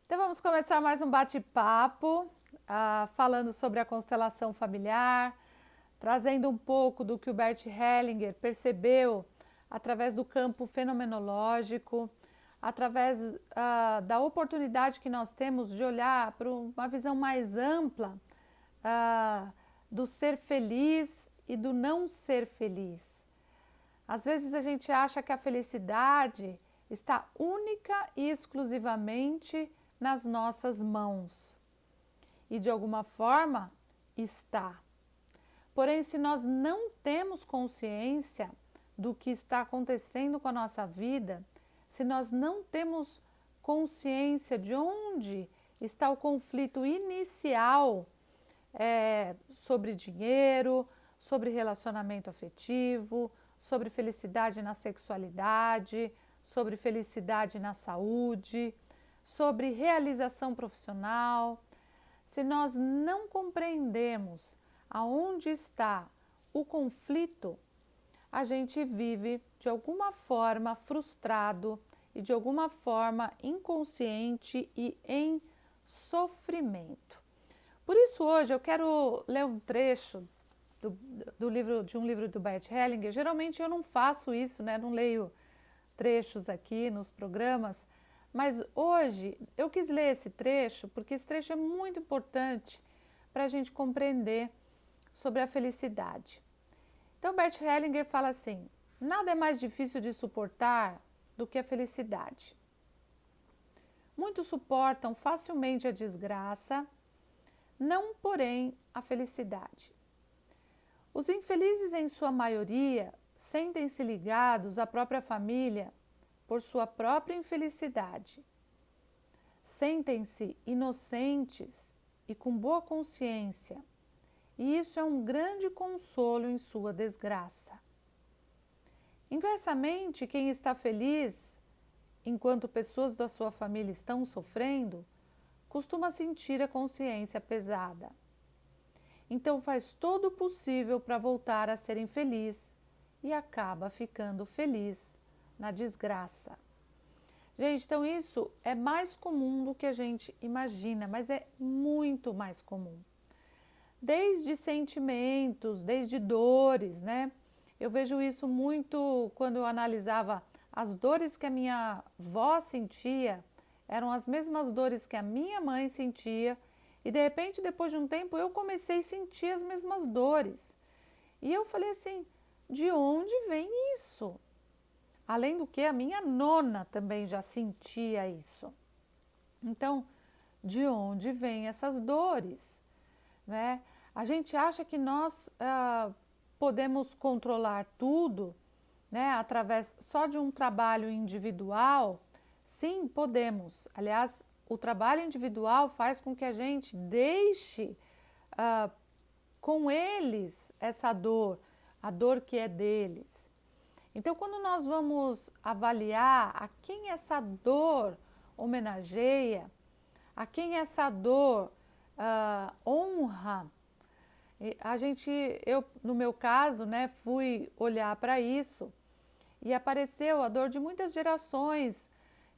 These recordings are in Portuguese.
Então vamos começar mais um bate-papo, falando sobre a constelação familiar, trazendo um pouco do que o Bert Hellinger percebeu através do campo fenomenológico, através da oportunidade que nós temos de olhar para uma visão mais ampla do ser feliz e do não ser feliz. Às vezes a gente acha que a felicidade está única e exclusivamente nas nossas mãos. E de alguma forma está. Porém, se nós não temos consciência do que está acontecendo com a nossa vida, se nós não temos consciência de onde está o conflito inicial sobre dinheiro, sobre relacionamento afetivo, sobre felicidade na sexualidade, sobre felicidade na saúde, sobre realização profissional. Se nós não compreendemos aonde está o conflito, a gente vive de alguma forma frustrado e de alguma forma inconsciente e em sofrimento. Por isso hoje eu quero ler um trecho de um livro do Bert Hellinger. Geralmente eu não faço isso, né? Não leio trechos aqui nos programas, mas hoje eu quis ler esse trecho porque esse trecho é muito importante para a gente compreender sobre a felicidade. Então Bert Hellinger fala assim: nada é mais difícil de suportar do que a felicidade. Muitos suportam facilmente a desgraça, não, porém, a felicidade. Os infelizes, em sua maioria, sentem-se ligados à própria família por sua própria infelicidade. Sentem-se inocentes e com boa consciência, e isso é um grande consolo em sua desgraça. Inversamente, quem está feliz, enquanto pessoas da sua família estão sofrendo, costuma sentir a consciência pesada. Então faz todo o possível para voltar a ser infeliz e acaba ficando feliz na desgraça. Gente, então isso é mais comum do que a gente imagina, mas é muito mais comum. Desde sentimentos, desde dores, né? Eu vejo isso muito quando eu analisava as dores que a minha avó sentia, eram as mesmas dores que a minha mãe sentia, e de repente, depois de um tempo, eu comecei a sentir as mesmas dores. E eu falei assim: de onde vem isso? Além do que a minha nona também já sentia isso. Então, de onde vêm essas dores? Né? A gente acha que nós podemos controlar tudo, né, através só de um trabalho individual. Sim, podemos. Aliás, o trabalho individual faz com que a gente deixe com eles essa dor, a dor que é deles. Então, quando nós vamos avaliar a quem essa dor homenageia, a quem essa dor honra, eu no meu caso, né, fui olhar para isso e apareceu a dor de muitas gerações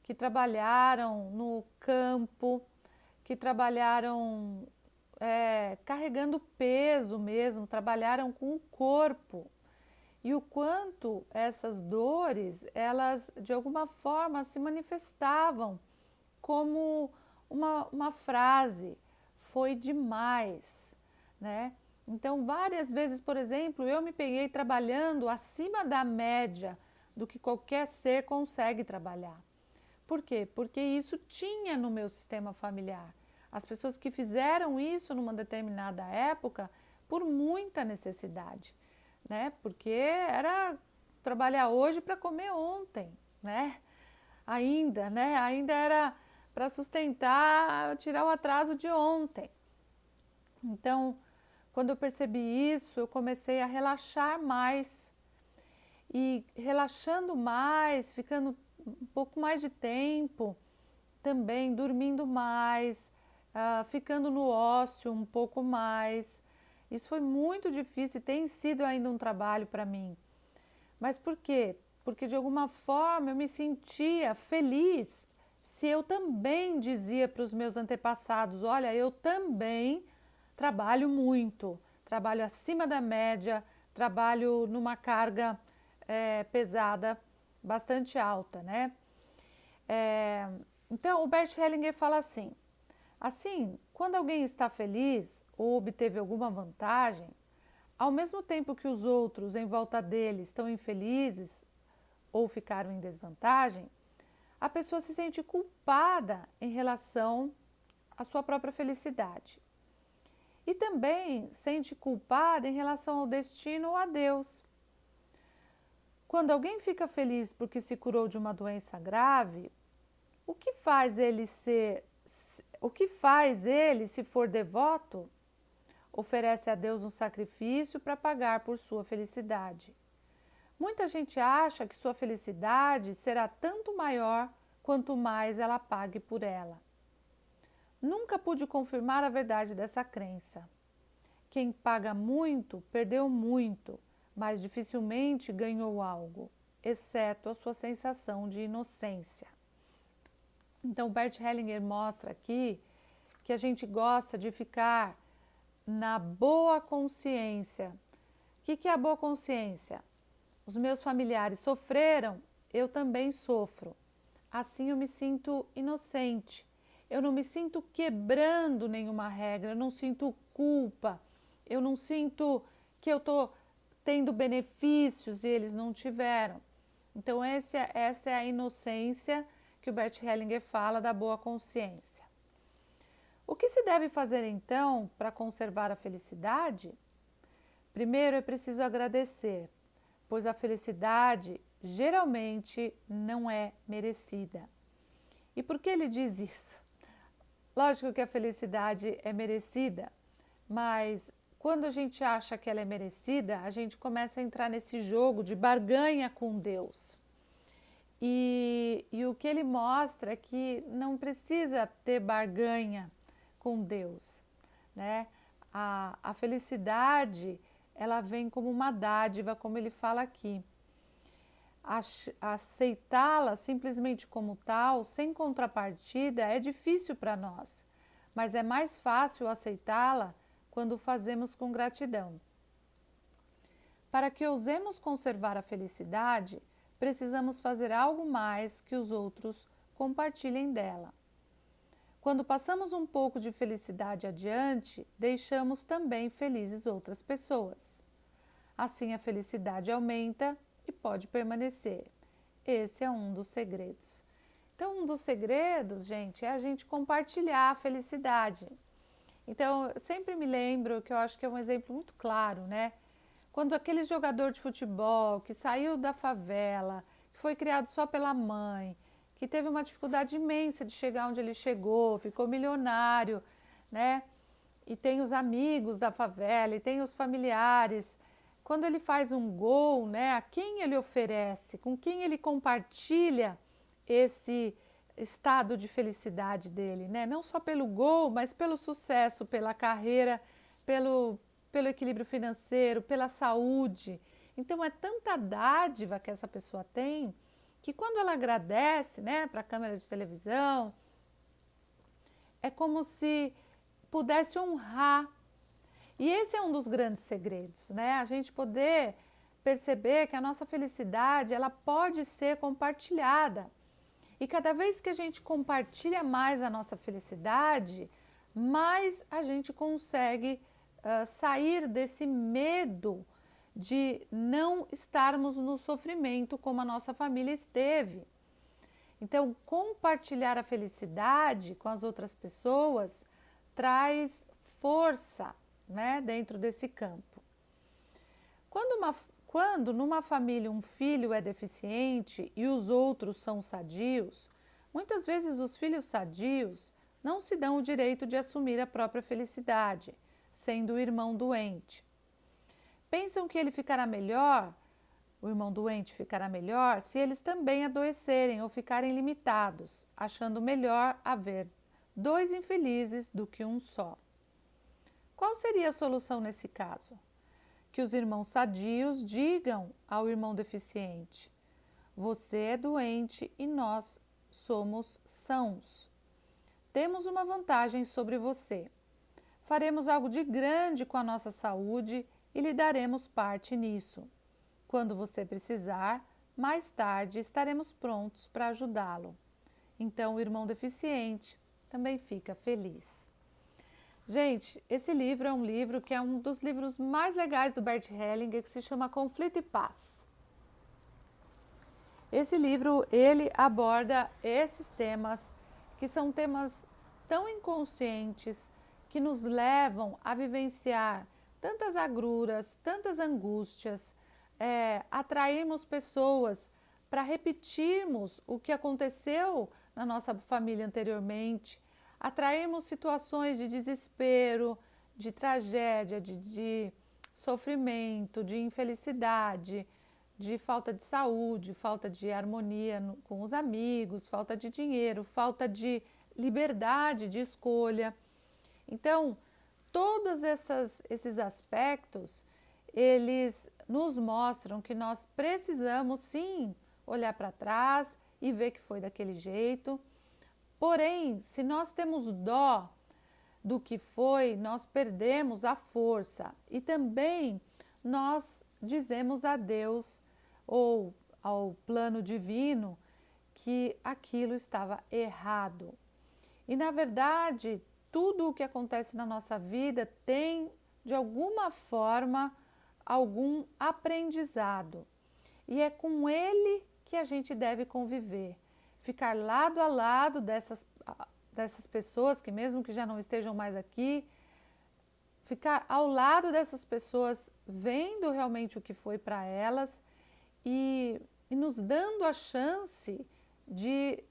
que trabalharam no campo, que trabalharam carregando peso mesmo, trabalharam com o corpo. E o quanto essas dores, elas de alguma forma se manifestavam como uma frase: foi demais, né? Então, várias vezes, por exemplo, eu me peguei trabalhando acima da média do que qualquer ser consegue trabalhar. Por quê? Porque isso tinha no meu sistema familiar. As pessoas que fizeram isso numa determinada época por muita necessidade, né? Porque era trabalhar hoje para comer ontem, né? Ainda era para sustentar, tirar o atraso de ontem. Então, quando eu percebi isso, eu comecei a relaxar mais. E relaxando mais, ficando um pouco mais de tempo, também dormindo mais, ficando no ócio um pouco mais. Isso foi muito difícil e tem sido ainda um trabalho para mim. Mas por quê? Porque de alguma forma eu me sentia feliz se eu também dizia para os meus antepassados, olha, eu também trabalho muito, trabalho acima da média, trabalho numa carga pesada, bastante alta, né? Então, o Bert Hellinger fala assim, quando alguém está feliz ou obteve alguma vantagem, ao mesmo tempo que os outros em volta dele estão infelizes ou ficaram em desvantagem, a pessoa se sente culpada em relação à sua própria felicidade. E também sente culpada em relação ao destino ou a Deus. Quando alguém fica feliz porque se curou de uma doença grave, o que faz ele, se for devoto? Oferece a Deus um sacrifício para pagar por sua felicidade. Muita gente acha que sua felicidade será tanto maior quanto mais ela pague por ela. Nunca pude confirmar a verdade dessa crença. Quem paga muito, perdeu muito, mas dificilmente ganhou algo, exceto a sua sensação de inocência. Então, Bert Hellinger mostra aqui que a gente gosta de ficar na boa consciência. O que é a boa consciência? Os meus familiares sofreram, eu também sofro. Assim eu me sinto inocente. Eu não me sinto quebrando nenhuma regra, eu não sinto culpa, eu não sinto que eu estou tendo benefícios e eles não tiveram. Então, essa é a inocência que o Bert Hellinger fala da boa consciência. O que se deve fazer então para conservar a felicidade? Primeiro é preciso agradecer, pois a felicidade geralmente não é merecida. E por que ele diz isso? Lógico que a felicidade é merecida, mas quando a gente acha que ela é merecida, a gente começa a entrar nesse jogo de barganha com Deus. E o que ele mostra é que não precisa ter barganha com Deus, né? A felicidade, ela vem como uma dádiva, como ele fala aqui. Aceitá-la simplesmente como tal, sem contrapartida, é difícil para nós, mas é mais fácil aceitá-la quando o fazemos com gratidão. Para que ousemos conservar a felicidade, precisamos fazer algo mais que os outros compartilhem dela. Quando passamos um pouco de felicidade adiante, deixamos também felizes outras pessoas. Assim a felicidade aumenta e pode permanecer. Esse é um dos segredos. Então, um dos segredos, gente, é a gente compartilhar a felicidade. Então, eu sempre me lembro que eu acho que é um exemplo muito claro, né? Quando aquele jogador de futebol que saiu da favela, que foi criado só pela mãe, que teve uma dificuldade imensa de chegar onde ele chegou, ficou milionário, né? E tem os amigos da favela, e tem os familiares. Quando ele faz um gol, né? A quem ele oferece, com quem ele compartilha esse estado de felicidade dele, né? Não só pelo gol, mas pelo sucesso, pela carreira, pelo equilíbrio financeiro, pela saúde. Então é tanta dádiva que essa pessoa tem que quando ela agradece, né, para a câmera de televisão, é como se pudesse honrar. E esse é um dos grandes segredos, né? A gente poder perceber que a nossa felicidade, ela pode ser compartilhada. E cada vez que a gente compartilha mais a nossa felicidade, mais a gente consegue sair desse medo de não estarmos no sofrimento como a nossa família esteve. Então, compartilhar a felicidade com as outras pessoas traz força, né, dentro desse campo. Quando numa família um filho é deficiente e os outros são sadios, muitas vezes os filhos sadios não se dão o direito de assumir a própria felicidade, sendo o irmão doente. Pensam que ele ficará melhor, o irmão doente ficará melhor, se eles também adoecerem ou ficarem limitados, achando melhor haver dois infelizes do que um só. Qual seria a solução nesse caso? Que os irmãos sadios digam ao irmão deficiente: você é doente e nós somos sãos. Temos uma vantagem sobre você. Faremos algo de grande com a nossa saúde e lhe daremos parte nisso. Quando você precisar, mais tarde estaremos prontos para ajudá-lo. Então, o irmão deficiente também fica feliz. Gente, esse livro é um livro que é um dos livros mais legais do Bert Hellinger, que se chama Conflito e Paz. Esse livro, ele aborda esses temas, que são temas tão inconscientes, que nos levam a vivenciar tantas agruras, tantas angústias, atrairmos pessoas para repetirmos o que aconteceu na nossa família anteriormente, atrairmos situações de desespero, de tragédia, de sofrimento, de infelicidade, de falta de saúde, falta de harmonia com os amigos, falta de dinheiro, falta de liberdade de escolha. Então, todos esses aspectos, eles nos mostram que nós precisamos sim olhar para trás e ver que foi daquele jeito. Porém, se nós temos dó do que foi, nós perdemos a força e também nós dizemos a Deus ou ao plano divino que aquilo estava errado. E na verdade, tudo o que acontece na nossa vida tem, de alguma forma, algum aprendizado. E é com ele que a gente deve conviver. Ficar lado a lado dessas pessoas que, mesmo que já não estejam mais aqui, ficar ao lado dessas pessoas, vendo realmente o que foi para elas e nos dando a chance de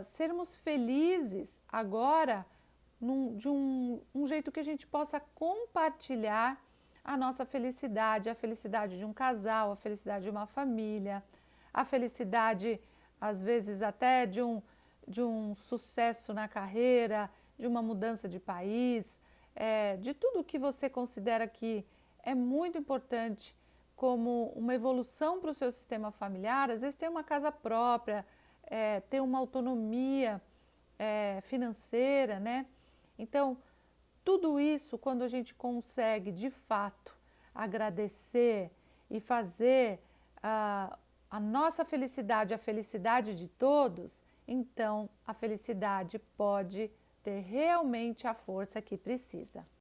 sermos felizes agora de um jeito que a gente possa compartilhar a nossa felicidade, a felicidade de um casal, a felicidade de uma família, a felicidade, às vezes, até de um sucesso na carreira, de uma mudança de país, de tudo que você considera que é muito importante como uma evolução para o seu sistema familiar. Às vezes ter uma casa própria, ter uma autonomia financeira, né? Então, tudo isso, quando a gente consegue, de fato, agradecer e fazer a nossa felicidade, a felicidade de todos, então a felicidade pode ter realmente a força que precisa.